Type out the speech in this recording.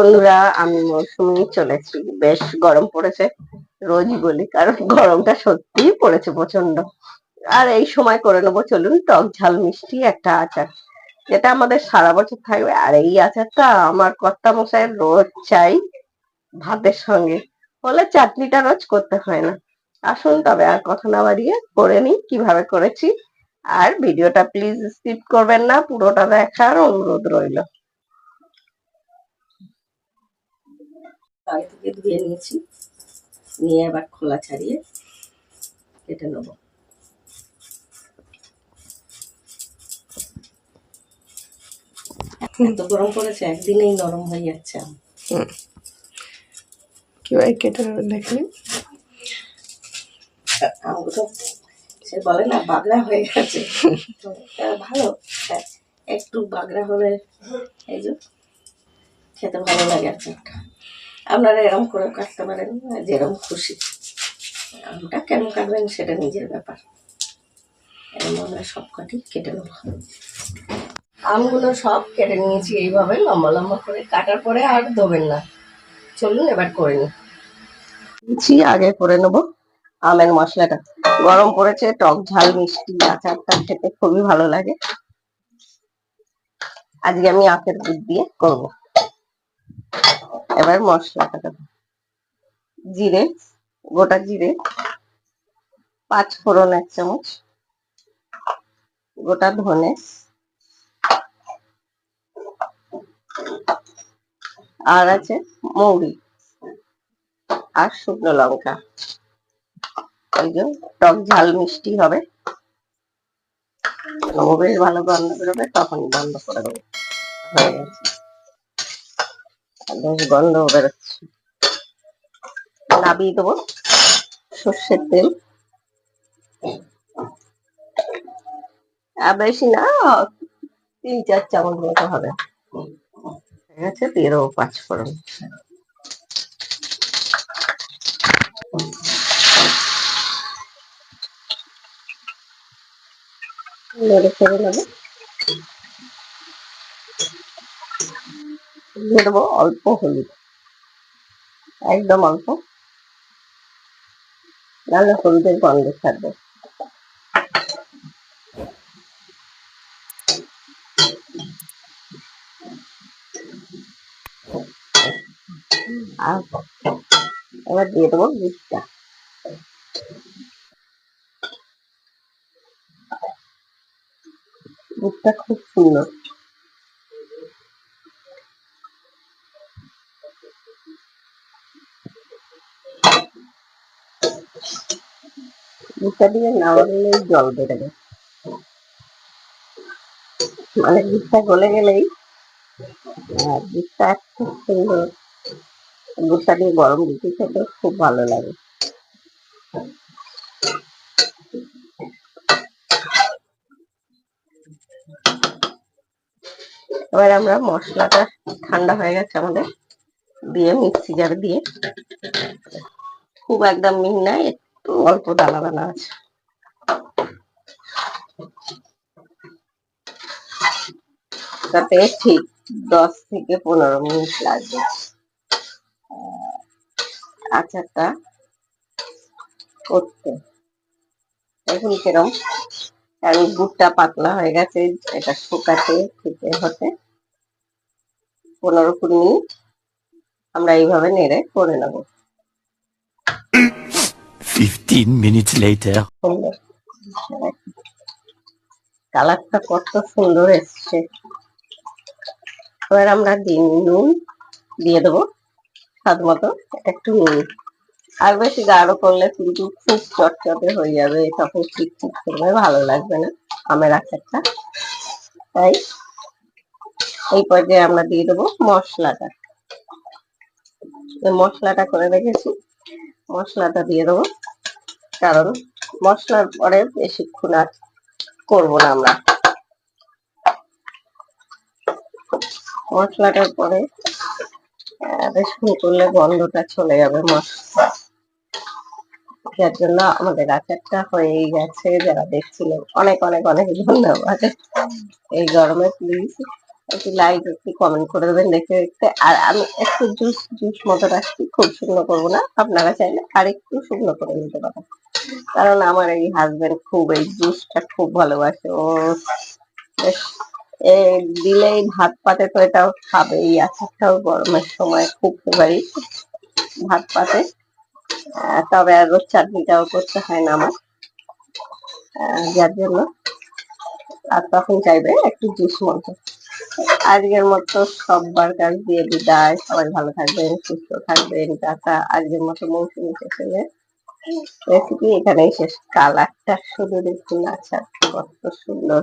বন্ধুরা, আমি মৌসুমি চলেছি। বেশ গরম পড়েছে, রোজই বলি, কারণ গরমটা সত্যিই পড়েছে প্রচন্ড। আর এই সময় করে নেবো, চলুন, টক ঝাল মিষ্টি একটা আচার, যেটা আমাদের সারা বছর থাকবে। আর এই আচারটা আমার কর্তা মশাইয়ের রোজ চাই ভাতের সঙ্গে, বলে চাটনিটা রোজ করতে হয় না। আসুন তবে আর কথা না বাড়িয়ে করে নিই কিভাবে করেছি। আর ভিডিওটা প্লিজ স্কিপ করবেন না, পুরোটা দেখার অনুরোধ রইল। আগে থেকে ধুয়ে নিয়েছি, নিয়ে এবার খোলা ছাড়িয়ে কেটে নেব। এত গরম পড়েছে, একদিনেই নরম হয়ে যাচ্ছে। কিভাবে কেটে নেবেন দেখেন। আমগুলো সে বলে না বাগড়া হয়ে গেছে, ভালো একটু বাগড়া হলে এই যে খেতে ভালো লাগে আচারটা। আপনারা এরকম করে কাটতে পারেন, যেরকম খুশি। আমটা কেন কাটবেন সেটা নিজের ব্যাপার। এরকম আমরা সব কাটি কেটে নেব। আমগুলো সব কেটে নিয়েছি এইভাবে লম্বা লম্বা করে। কাটার পরে আর ধোবেন না। চলুন এবার করে নিচ্ছি। আগে করে নেব আমের মশলাটা। গরম পড়েছে, টক ঝাল মিষ্টি আচারটা খেতে খুবই ভালো লাগে। আজকে আমি আখের দুধ দিয়ে করব। এবার মশলাটা দেব। জিরে, গোটা জিরে, 5 ফোড়ন 1 চামচ, গোটা ধনে, আর আছে মৌরি আর শুকনো লঙ্কা। এই যে টক ঝাল মিষ্টি হবে, বেশ ভালো গন্ধ বেরোবে, তখন বন্ধ করে দেবো। হয়ে গেছে, বেশ গন্ধ বেরোচ্ছে। নামিয়ে দেবো সর্ষের তেল, বেশি না, 3-4 চামচ মতো হবে। হয়ে গেছে, দিয়ে দেবো 5 ফোড়ন। নেড়ে চেড়ে নেবো। দিয়ে দেবো অল্প হলুদ, একদম অল্প, নাহলে হলুদের গন্ধ ছাড়বে। আর এবার দিয়ে দেবো দুধটা। দুধটা খুব সুন্দর, দুধটা দিয়ে নামালেই জল বেরোবে, মানে দুধটা গলে গেলেই। দুধটা খুব সুন্দর, দুধটা দিয়ে গরম রুটি খেতে খুব ভালো লাগে। এবার আমরা মশলাটা ঠান্ডা হয়ে গেছে আমাদের, দিয়ে মিক্সি জারে দিয়ে, খুব একদম মিহি না, একটু অল্প দানা দানা আছে, তাতে ঠিক 10 থেকে 15 মিনিট লাগবে আচারটা করতে। এখন কিরম, কারণ দুধটা পাতলা হয়ে গেছে, এটা শুকাতে থেকে হতে 15-20 মিনিট আমরা এইভাবে নেড়ে করে নেব। 15 minutes later. কালারটা কত সুন্দর এসছে। এবার আমরা নুন দিয়ে দেবো স্বাদ মতো, একটু নুন। আর বেশি গাঢ় করলে কিন্তু খুব চটচটে হয়ে যাবে, তখন চিটচিট করবে, ভালো লাগবে না আমের আচারটা। তাই এই পর্যায়ে আমরা দিয়ে দেবো মশলাটা। মশলাটা করে রেখেছি, মশলাটা দিয়ে দেবো, কারণ মশলার পরে বেশিক্ষণ আর করবো না আমরা। মশলাটার পরে বেশিক্ষণ করলে গন্ধটা চলে যাবে মশলা, যার জন্য আমাদের আচারটা হয়েই গেছে। যারা দেখছিলেন অনেক অনেক অনেক ধন্যবাদ। এই গরমে প্লিজ একটু লাইক একটু কমেন্ট করে দেবেন দেখতে দেখতে। আর আমি একটু জুস জুস মতো রাখছি, খুব শুকনো করবো না, আপনারা চাইলে আর একটু শুকনো করে নিতে পারেন। কারণ আমার এই হাজবেন্ড খুব এই জুসটা খুব ভালোবাসে, ও বেশ এ দিলেই ভাত পাতে তো এটাও খাবে। এই আচারটাও গরমের সময় খুব ফেভারিট ভাত পাতে। তবে আর রোজ চাটনিটাও করতে হয় না আমার, যার জন্য আর তখন চাইবে একটু জুস মতো। আজকের মতো সববার কাজ দিয়ে বিদায়, সবাই ভালো থাকবেন, সুস্থ থাকবেন, টাটা। আজকের মতো মৌসুমী শেষে রেসিপি এখানেই শেষ। কালারটা শুধু দেখুন, আচ্ছা কত সুন্দর।